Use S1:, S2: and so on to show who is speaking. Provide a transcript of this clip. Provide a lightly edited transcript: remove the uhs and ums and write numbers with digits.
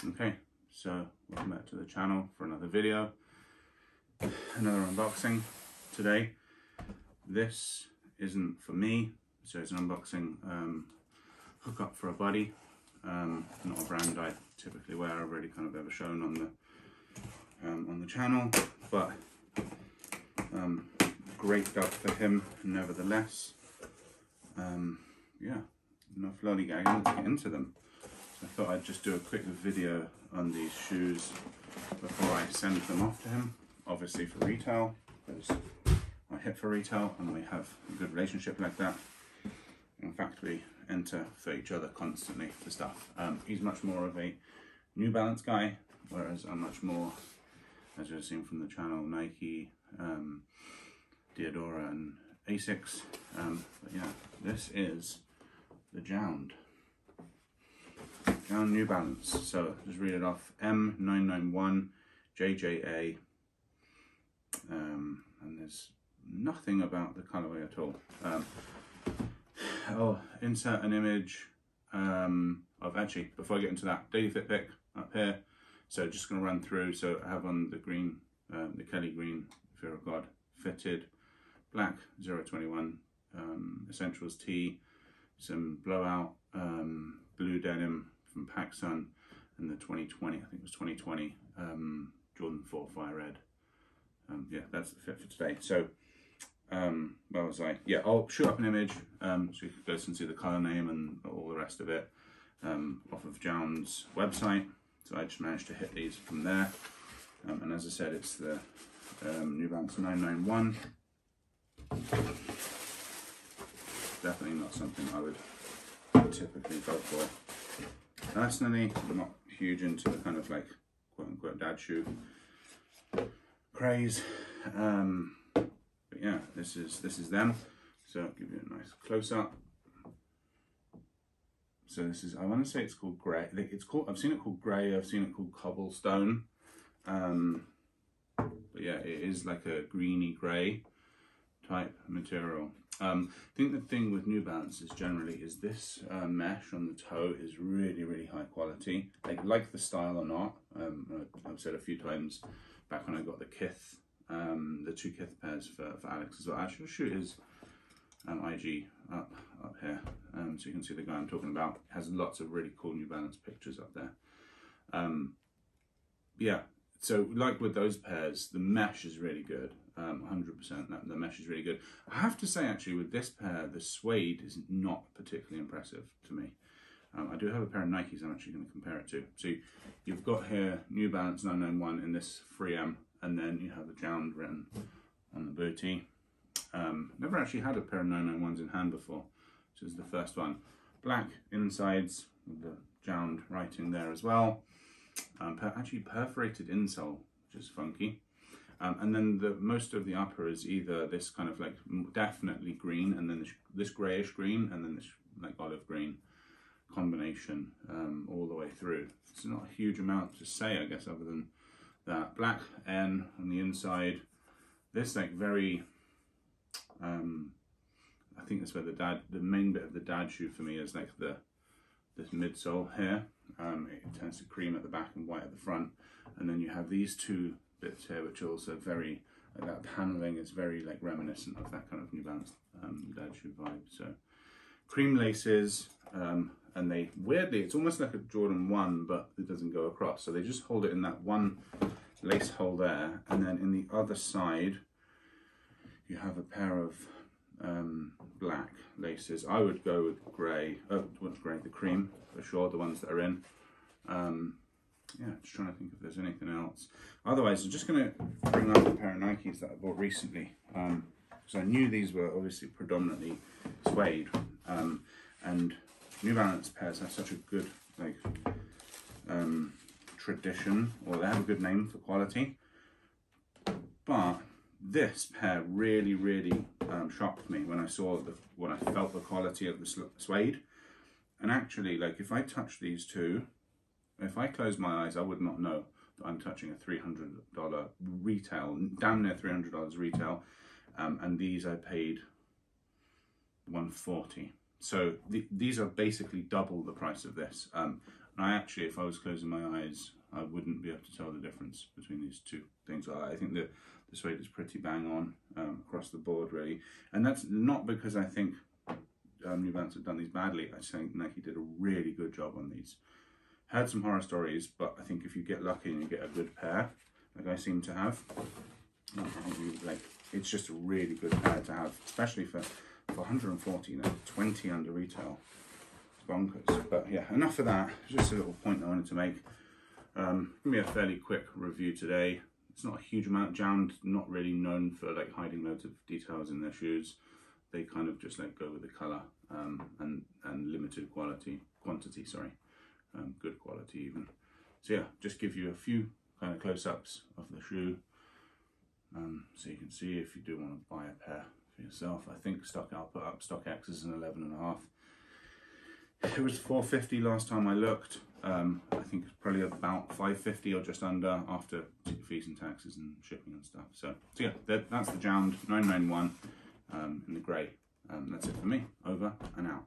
S1: Okay, so welcome back to the channel for another video, another unboxing today. This isn't for me, so it's an unboxing hookup for a buddy. Not a brand I typically wear, I've already kind of ever shown on the channel, but great dub for him nevertheless. Yeah, enough lollygagging, let's get into them. I thought I'd just do a quick video on these shoes before I send them off to him, obviously for retail, because I hit for retail and we have a good relationship like that. In fact, we enter for each other constantly for stuff. He's much more of a New Balance guy, whereas I'm much more, as you've seen from the channel, Nike, Diadora and Asics. But yeah, this is the JJJJound. New Balance, so just read it off, M991 JJA, and there's nothing about the colorway at all. I'll insert an image of, actually, before I get into that, daily fit pick up here. So just going to run through. So I have on the green, the Kelly green Fear of God fitted, black 021 Essentials tee, some blowout blue denim from PacSun, and the 2020, I think it was 2020 Jordan 4 Fire Red. Yeah, that's the fit for today. So where was I? Yeah, I'll shoot up an image so you can go and see the color name and all the rest of it off of JJJJound's website. So I just managed to hit these from there, and as I said, it's the New Balance 991. Definitely not something I would typically go for personally. I'm not huge into the kind of like quote unquote dad shoe craze, but yeah, this is them. So I'll give you a nice close up. So this is, I want to say it's called grey. It's called, I've seen it called grey, I've seen it called cobblestone, but yeah, it is like a greeny grey type material. I think the thing with New Balance is generally is this mesh on the toe is really high quality. Like the style or not, I've said a few times back when I got the Kith, the two Kith pairs for Alex as well. I should shoot his IG up here, so you can see the guy I'm talking about. It has lots of really cool New Balance pictures up there. Yeah, so like with those pairs, the mesh is really good. 100%, the mesh is really good. I have to say, actually, with this pair, the suede is not particularly impressive to me. I do have a pair of Nikes I'm actually going to compare it to. So you've got here New Balance 991 in this 3M, and then you have the JJJJound written on the booty. Never actually had a pair of 991s in hand before. This is the first one. Black insides with the JJJJound writing there as well. Actually perforated insole, which is funky. And then most of the upper is either this kind of like definitely green, and then this greyish green, and then this like olive green combination all the way through. It's not a huge amount to say, I guess, other than that. Black N on the inside. This like very, I think that's where the main bit of the dad shoe for me is like this midsole here. It tends to cream at the back and white at the front, and then you have these two bits here which are also very, that paneling is very like reminiscent of that kind of New Balance dad shoe vibe. So cream laces, and they weirdly, it's almost like a Jordan 1, but it doesn't go across, so they just hold it in that one lace hole there, and then in the other side you have a pair of black laces. I would go with grey, what's grey, the cream for sure, the ones that are in. Yeah, just trying to think if there's anything else. Otherwise, I'm just going to bring up a pair of Nikes that I bought recently, because I knew these were obviously predominantly suede, and New Balance pairs have such a good like tradition, or they have a good name for quality. But this pair really shocked me when I saw when I felt the quality of the suede. And actually, like if I touch these two, if I close my eyes, I would not know that I'm touching a $300 retail, damn near $300 retail, and these I paid $140. So these are basically double the price of this. And I actually, if I was closing my eyes, I wouldn't be able to tell the difference between these two things. I think the suede is pretty bang on across the board, really. And that's not because I think New Balance have done these badly. I think Nike did a really good job on these. Had some horror stories, but I think if you get lucky and you get a good pair, like I seem to have, I think it's just a really good pair to have, especially for 140, 20 under retail. It's bonkers. But yeah, enough of that. Just a little point I wanted to make. Gonna be a fairly quick review today. It's not a huge amount. JJJJound, not really known for like hiding loads of details in their shoes. They kind of just go with the colour and limited quantity, good quality even. So yeah, just give you a few kind of close-ups of the shoe, so you can see if you do want to buy a pair for yourself. I think I'll put up StockX as an 11.5. It was $450 last time I looked. I think it's probably about $550 or just under after fees and taxes and shipping and stuff. So yeah, that's the JJJJound 991 in the grey. That's it for me. Over and out.